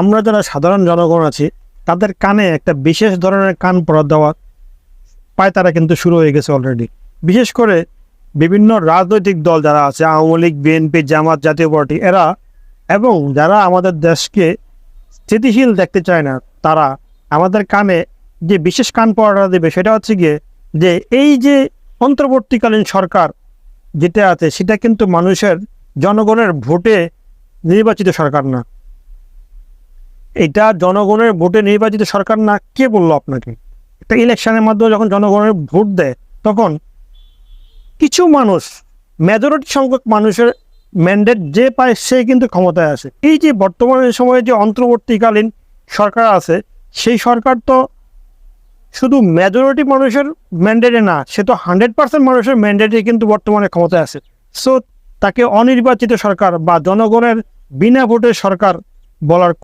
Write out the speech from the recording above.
আমরা যারা সাধারণ জনগণ আছি তাদের কানে একটা বিশেষ ধরনের কান পড়া দেওয়া পায়তারা কিন্তু শুরু হয়ে গেছে অলরেডি। বিশেষ করে বিভিন্ন রাজনৈতিক দল যারা আছে, আওয়ামী লীগ, বিএনপি, জামাত, জাতীয় পার্টি, এরা এবং যারা আমাদের দেশকে স্থিতিশীল দেখতে চায় না, তারা আমাদের কানে যে বিশেষ কান পড়াটা দেবে সেটা হচ্ছে গিয়ে যে এই যে অন্তর্বর্তীকালীন সরকার যেটা আছে সেটা কিন্তু মানুষের জনগণের ভোটে নির্বাচিত সরকার না। এটা জনগণের ভোটে নির্বাচিত সরকার না, কে বললো আপনাকে? একটা ইলেকশনের মাধ্যমে যখন জনগণের ভোট দেয় তখন কিছু মানুষ, মেজরিটি সংখ্যক মানুষের ম্যান্ডেট যে পায় সে কিন্তু ক্ষমতায় আসে। এই যে বর্তমানের সময়ে যে অন্তর্বর্তীকালীন সরকার আছে সেই সরকার তো শুধু মেজরিটি মানুষের ম্যান্ডেটে না, সে তো 100% মানুষের ম্যান্ডেটে কিন্তু বর্তমানে ক্ষমতায় আছে। সো তাকে অনির্বাচিত সরকার বা জনগণের বিনা ভোটের সরকার বলার